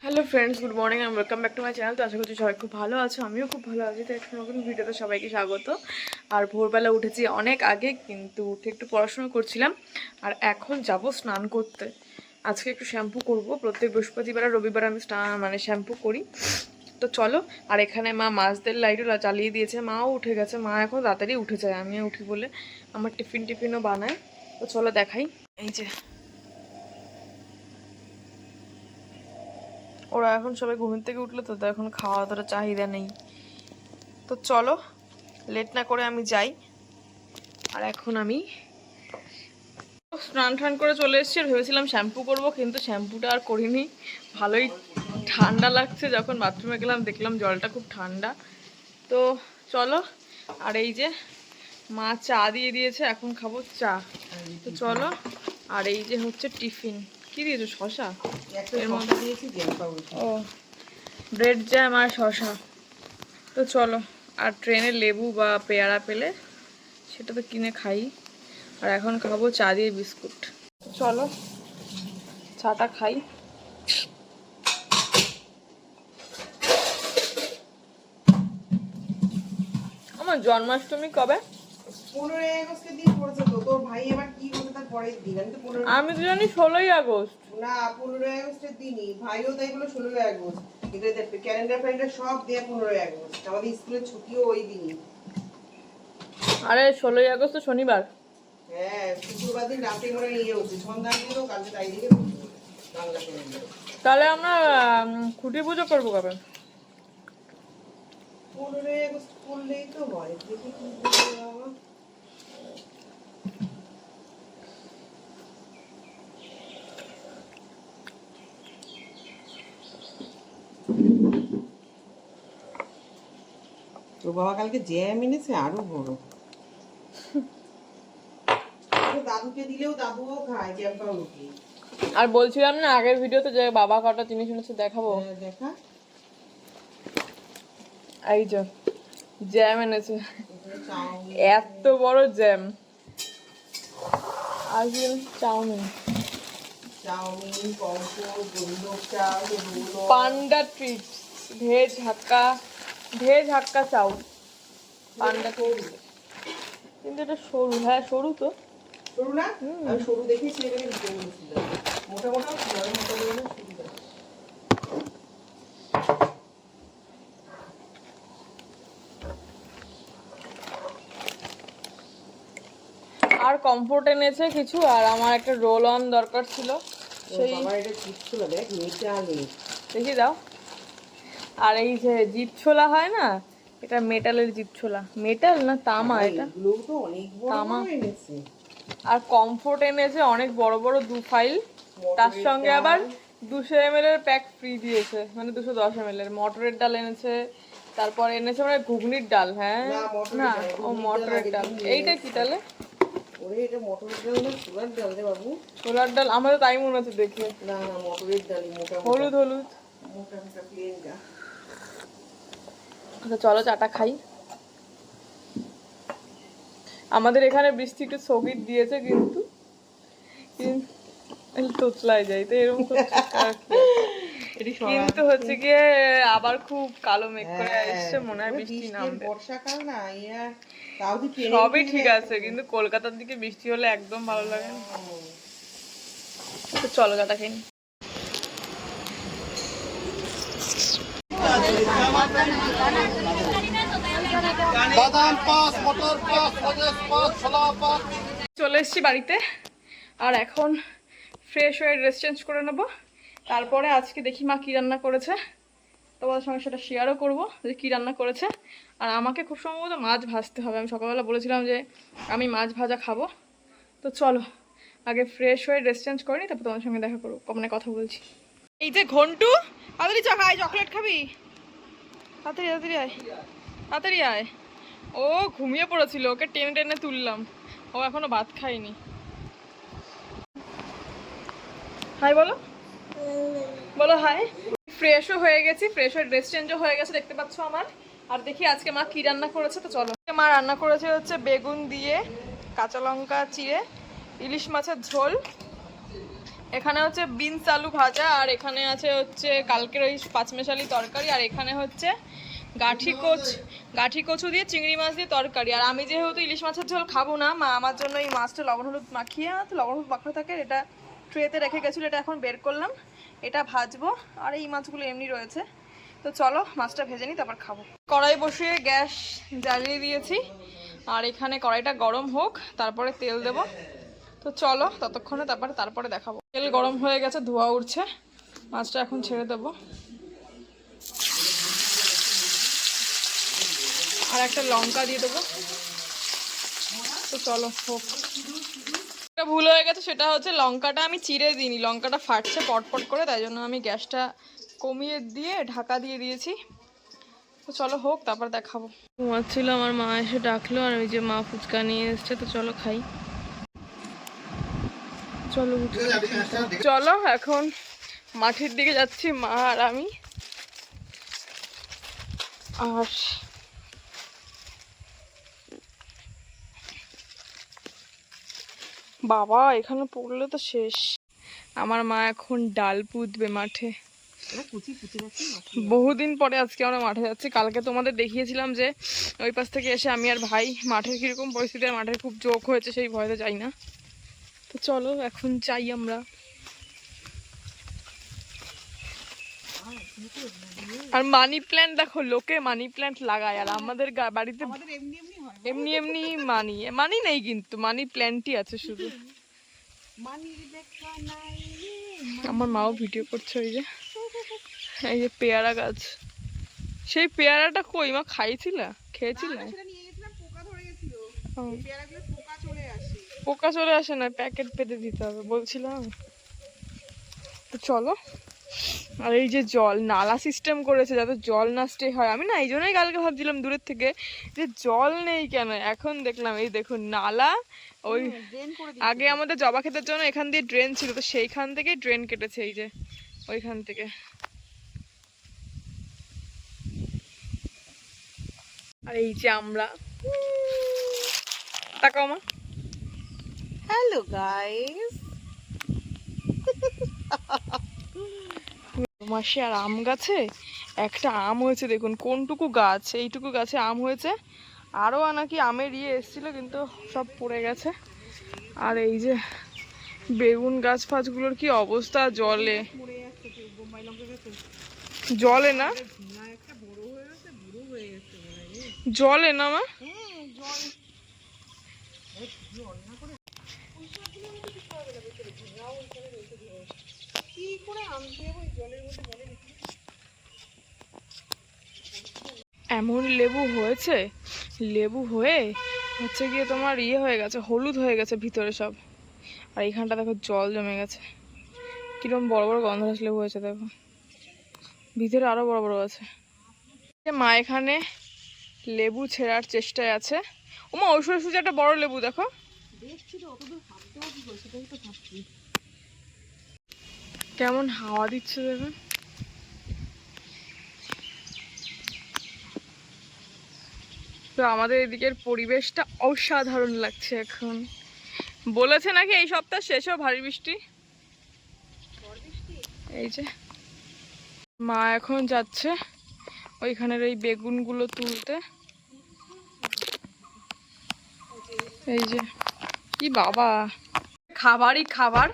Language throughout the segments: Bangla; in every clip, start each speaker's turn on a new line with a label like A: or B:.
A: Hello friends, good morning and welcome back to my channel. তো আশা করছি সবাই খুব ভালো আছো, আমিও খুব ভালো আছি। তো একটা নতুন ভিডিওতে সবাইকে স্বাগত। আর ভোরবেলা উঠেছি অনেক আগে, কিন্তু উঠে একটু পড়াশোনা করছিলাম। আর এখন যাব স্নান করতে। আজকে একটু শ্যাম্পু করব। প্রত্যেক বৃহস্পতিবার আর রবিবার আমি শ্যাম্পু করি। তো চলো। আর এখানে মা মাছদের লাইটও চালিয়ে দিয়েছে, মাও উঠে গেছে। মা এখন তাড়াতাড়ি উঠে যায়, আমিও উঠি বলে আমার টিফিনও বানায়। তো চলো দেখাই। এই যে ওরা এখন সবাই ঘুম থেকে উঠলো, তো এখন খাওয়া দাওয়ার চাহিদা নেই। তো চলো লেট না করে আমি যাই। আর এখন আমি স্নান টান করে চলে এসেছি। ভেবেছিলাম শ্যাম্পু করব, কিন্তু শ্যাম্পুটা আর করিনি। ভালোই ঠান্ডা লাগছে, যখন বাথরুমে গেলাম দেখলাম জলটা খুব ঠান্ডা। তো চলো। আর এই যে মা চা দিয়ে দিয়েছে, এখন খাবো চা। তো চলো। আর এই যে হচ্ছে টিফিন। কি দিয়েছো? শশা? এর মধ্যে দিয়েছি ও ব্রেড জ্যাম আর শশা। তো চলো। আর ট্রেনে লেবু বা পেয়ারা পেলে সেটা তো কিনে খাই। আর এখন খাবো চা দিয়ে বিস্কুট। চলো চাটা খাই। আমার জন্মাষ্টমী কবে? আমি তো জানি 16ই আগস্ট।
B: না, 15ই আগস্টের দিনই ভাইও তাই বলে 16ই আগস্ট। কিন্তু ক্যালেন্ডার ফ্যালেন্ডার সব দেয়া 15ই আগস্ট। আমাদের স্কুলের ছুটিও ওই দিনই।
A: আরে 16ই আগস্ট তো শনিবার।
B: হ্যাঁ, শুক্রবার দিন রাতে মনে ইয়ে হচ্ছে, সন্ধ্যা দিল কালকে, তাই দিকে বাংলা ক্যালেন্ডার।
A: তাহলে আমরা খুঁটি পুজো করবো কবে?
B: 15ই আগস্ট করলেই তো হয়। দেখি কি বলে বাবা। তো বাবা কালকে জ্যাম এনেছে আরো বড়। দাদুকে দিলেও দাদুও খায় জ্যামটাও লুকিয়ে।
A: আর বলছিলাম না আগের ভিডিওতে যে বাবা কটা জিনিস এনেছে দেখাবো।
B: দেখা।
A: এই যে জ্যাম এনেছে, এত বড় জ্যাম। আর কি চাউমিন, পান্ডা ট্রিটস, ভেজ হাক্কা চাউ, পান্ডা ট্রিটস। কিন্তু এটা সরু, হ্যাঁ সরু তো।
B: সরু না? আমি সরু দেখেই ছেলেটাকে দিতে বলেছিলাম। মোটা মোটা ছিল, আমি মোটা বলে না সুবিধা।
A: আর কমফোর্ট এনেছে কিছু, আর আমার একটা রোল অন দরকার ছিল।
B: সেই আমার এটা চিপস ছিল, দেখ মেটালে।
A: দেখি দাও। আর এই যে জিপ ছোলা হয় না, এটা মেটালের জিপ ছোলা। মেটাল না তামা? এটা
B: এগুলো তো অনেক বড়
A: তামা।
B: বড় এনেছে।
A: আর কমফোর্ট এনেছে অনেক বড় বড় 2 ফাইল। তার সঙ্গে আবার 200 ml এর প্যাক ফ্রি দিয়েছে, মানে 210 ml এর। মটরের ডাল এনেছে, তারপর এনেছে মানে ঘুগনির ডাল। হ্যাঁ না, ও মটরের ডাল। এইটা কি তাহলে?
B: ওরে এটা মটরের ডাল না ছোলার ডাল রে বাবু?
A: ছোলার ডাল, আমার তো তাই মনে হচ্ছে দেখে।
B: না না, মটরের ডাল, মোটা
A: হলুদ হলুদ।
B: মোটা মোটা প্লেনটা।
A: আচ্ছা চলো চাটা খাই। আমাদের এখানে বৃষ্টি একটু স্থগিত দিয়েছে, কিন্তু তোতলায় যায় তো এরকম কিন্তু হচ্ছে গিয়ে আবার খুব কালো মেঘ করে এসছে, মনে হয় বৃষ্টি নামবে।
B: বর্ষাকাল না এরা, তাও কি
A: সবই ঠিক আছে, কিন্তু কলকাতার দিকে বৃষ্টি হলে একদম ভালো লাগে না। তো চলো চাটা খাই। চলে এসেছি বাড়িতে। আর এখন ফ্রেশ হয়ে ড্রেস চেঞ্জ করে নেবো। তারপরে আজকে দেখি মা কী রান্না করেছে, তোমাদের সঙ্গে সেটা শেয়ারও করবো যে কী রান্না করেছে। আর আমাকে খুব সম্ভবত মাছ ভাজতে হবে। আমি সকালবেলা বলেছিলাম যে আমি মাছ ভাজা খাবো। তো চলো আগে ফ্রেশ হয়ে ড্রেস চেঞ্জ করে নিই, তারপর তোমার সঙ্গে দেখা করবো, মানে কথা বলছি। এই যে ঘন্টু, তাড়াতাড়ি খাই, চকলেট খাবি? তাড়াতাড়ি তাড়াতাড়ি আয়, তাড়াতাড়ি আয়। ও ঘুমিয়ে পড়েছিল, ওকে টেনে টেনে তুললাম, ও এখনো ভাত খায়নি। হাই বলো, বলো হাই। ফ্রেশও হয়ে গেছি, ফ্রেশ হয়ে ড্রেস চেঞ্জও হয়ে গেছে, দেখতে পাচ্ছ আমার। আর দেখি আজকে মা কি রান্না করেছে। তো চলো। মা রান্না করেছে হচ্ছে বেগুন দিয়ে কাঁচা লঙ্কা চিড়ে ইলিশ মাছের ঝোল, এখানে হচ্ছে বিনস আলু ভাজা, আর এখানে আছে হচ্ছে কালকের ওই পাঁচমেশালি তরকারি, আর এখানে হচ্ছে গাঠি কচু দিয়ে চিংড়ি মাছ দিয়ে তরকারি। আর আমি যেহেতু ইলিশ মাছের ঝোল খাবো না, মা আমার জন্য এই মাছটা লবণ হলুদ মাখিয়ে, লবণ হলুদ মাখানো থাকে, এটা ট্রেতে রেখে গেছিলো, এটা এখন বের করলাম, এটা ভাজবো। আর এই মাছগুলো এমনি রয়েছে। তো চলো মাছটা ভেজে নিই, তারপর খাবো। কড়াই বসিয়ে গ্যাস জ্বালিয়ে দিয়েছি, আর এখানে কড়াইটা গরম হোক, তারপরে তেল দেবো। তো চলো ততক্ষণে তারপরে দেখাবো। তেল গরম হয়ে গেছে, ধোয়া উঠছে, মাছটা এখন ছেড়ে দেবো। আর একটা লঙ্কা দিয়ে দেবো। তো চলো হোক। একটা ভুল হয়ে গেছে, সেটা হচ্ছে লঙ্কাটা আমি চিড়ে দিইনি, লঙ্কাটা ফাটছে পটপট করে, তাই জন্য আমি গ্যাসটা কমিয়ে দিয়ে ঢাকা দিয়ে দিয়েছি। তো চলো হোক, তারপর দেখাবো। ঘুমাচ্ছিল, আমার মা এসে ডাকলো, আর ওই যে মা ফুচকা নিয়ে এসছে। তো চলো খাই। চলো এখন মাঠের দিকে যাচ্ছি, মা আর আমি। আর বাবা এখানে পড়লে তো শেষ। আমার মা এখন ডাল পুঁতবে মাঠে। বহুদিন পরে আজকে আমরা মাঠে যাচ্ছি। কালকে তোমাদের দেখিয়েছিলাম যে ওই পাশ থেকে এসে আমি আর ভাই মাঠের কিরকম পরিস্থিতি, আর মাঠের খুব জোক হয়েছে, সেই ভয়তে যাই না। তো চলো এখন চাই আমরা। আর মানি প্ল্যান্ট দেখো, লোকে মানি প্ল্যান্ট লাগায়, আর আমাদের বাড়িতে এমনি এমনি মানি নেই, কিন্তু মানি প্ল্যান্টই আছে শুধু। আমার মাও ভিডিও করছে। ওই যে এই যে পেয়ারা গাছ, সেই পেয়ারাটা কই মা খেয়েছিলে? পোকা চলে আসে না, প্যাকেট পেতে দিতে হবে বলছিলাম। তো চলো। আর এই যে জল নালা সিস্টেম করেছে যাতে জল না স্টে হয়, আমি না এই জন্যই কালকে ভাবছিলাম দূরের থেকে যে জল নেই কেন, এখন দেখলাম এই দেখুন নালা। ওই আগে আমাদের জবা ক্ষেতের জন্য এখান দিয়ে ড্রেন ছিল, তো সেইখান থেকে ড্রেন কেটেছে, এই যে ওইখান থেকে। আর এই যে আমরা, তাকাও মা।
B: Hello guys.
A: মাসে আর আম গাছে একটা আম হয়েছে, দেখুন কোনটুকু গাছ, এইটুকু গাছে আম হয়েছে। আরও নাকি আমের এসেছিলো, কিন্তু সব পড়ে গেছে। আর এই যে বেগুন গাছ ফাছগুলোর কি অবস্থা, জলে না মা। এমন লেবু হয়েছে, লেবু হয়ে হচ্ছে গিয়ে তোমার হয়ে গেছে, হলুদ হয়ে গেছে ভিতরে সব। আর এইখানটা দেখো জল জমে গেছে, কিরকম বড় বড় গন্ধরাজ লেবু হয়েছে দেখো, ভিতরে আরো বড় বড় আছে। মা এখানে লেবু ছেঁড়ার চেষ্টায় আছে। ওমা ঐশ্বর্য সুজা একটা বড় লেবু দেখো, কেমন হাওয়া দিচ্ছে দেখুন। তো আমাদের এদিকের পরিবেশটা অসাধারণ লাগছে এখন। বলেছে নাকি এই সপ্তাহ শেষেও ভারী বৃষ্টি। এই যে মা এখন যাচ্ছে ওইখানের এই বেগুনগুলো তুলতে। এই যে কি বাবা, খাবারই খাবার।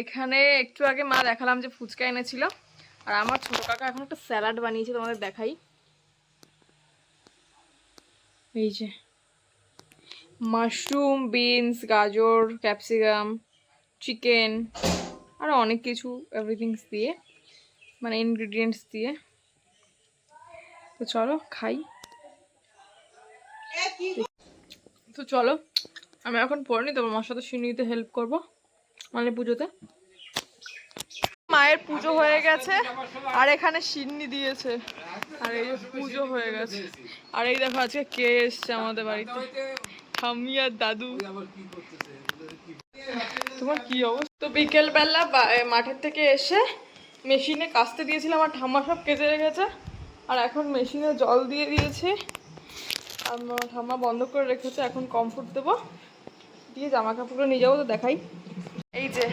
A: এখানে একটু আগে মা দেখালাম যে ফুচকা এনেছিল, আর আমার ছোট কাকা এখন একটা স্যালাড বানিয়েছে, তোমাদের দেখাই। এই যে মাশরুম, বিনস, গাজর, ক্যাপসিকাম, চিকেন, আর অনেক কিছু এভরিথিংস দিয়ে, মানে ইনগ্রিডিয়েন্টস দিয়ে। তো চলো খাই। তো চলো আমি এখন পড়ে নি, তোমার মার সাথে সিন্নিতে হেল্প করবো, মানে পুজোতে। মায়ের পুজো হয়ে গেছে, আর এখানে সিন্নি দিয়েছে, আর এই যে পুজো হয়ে গেছে। আর এই দেখো আজকে কে এসছে আমাদের বাড়িতে, ঠাম্মি আর দাদু। তোমার কি অবস্থা? তো বিকেল বেলা মাঠের থেকে এসে মেশিনে কাচতে দিয়েছিলাম, আর ঠাম্মা সব কেচে রেখেছে। আর এখন মেশিনে জল দিয়ে দিয়েছে, আর ঠাম্মা বন্ধ করে রেখেছে। এখন কমফোর্ট দেবো, দিয়ে জামা কাপড়গুলো নিয়ে যাবো। তো দেখাই, এই যে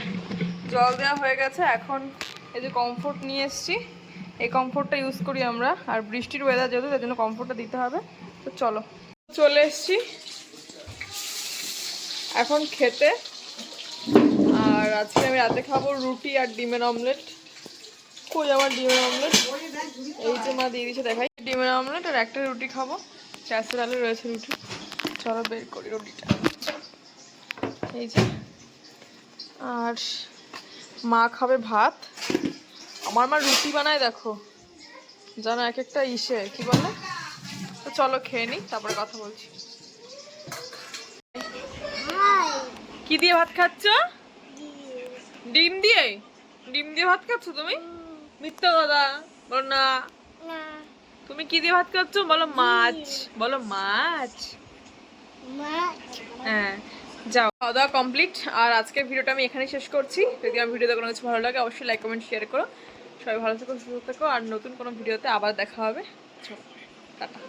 A: জল দেওয়া হয়ে গেছে। এখন এই যে কমফোর্ট নিয়ে এসেছি, এই কমফোর্টটা ইউজ করি আমরা। আর বৃষ্টির ওয়েদার যেহেতু, তার জন্য কমফোর্টটা দিতে হবে। তো চলো, চলে এসেছি এখন খেতে। আর আজকে আমি রাতে খাবো রুটি আর ডিমের অমলেট। কই আমার ডিমের অমলেট? এই যে মা দিয়ে দিচ্ছে, দেখাই। ডিমের অমলেট আর একটা রুটি খাবো, ক্যাসেরালে রয়েছে রুটি। চলো বের করি রুটিটা, এই যে। আর মা খাবে ভাত। আমার মা রুটি বানায় দেখো, জানো, এক একটা ইসে কি বলে। তো চলো খেয়ে নিই, তারপরে কথা বলছি। কি দিয়ে ভাত খাচ্ছ? ডিম দিয়ে? ডিম দিয়ে ভাত খাচ্ছ তুমি? মিথ্যা কথা বলো না। তুমি কি দিয়ে ভাত খাচ্ছ? বলো মাছ, বলো মাছ। হ্যাঁ, যাও, খাওয়া দাওয়া কমপ্লিট। আর আজকের ভিডিওটা আমি এখানেই শেষ করছি। যদি আমার ভিডিওতে কোনো কিছু ভালো লাগে অবশ্যই লাইক কমেন্ট শেয়ার করো। সবাই ভালো থেকো, সুস্থ থেকো। আর নতুন কোনো ভিডিওতে আবার দেখা হবে। টাটা।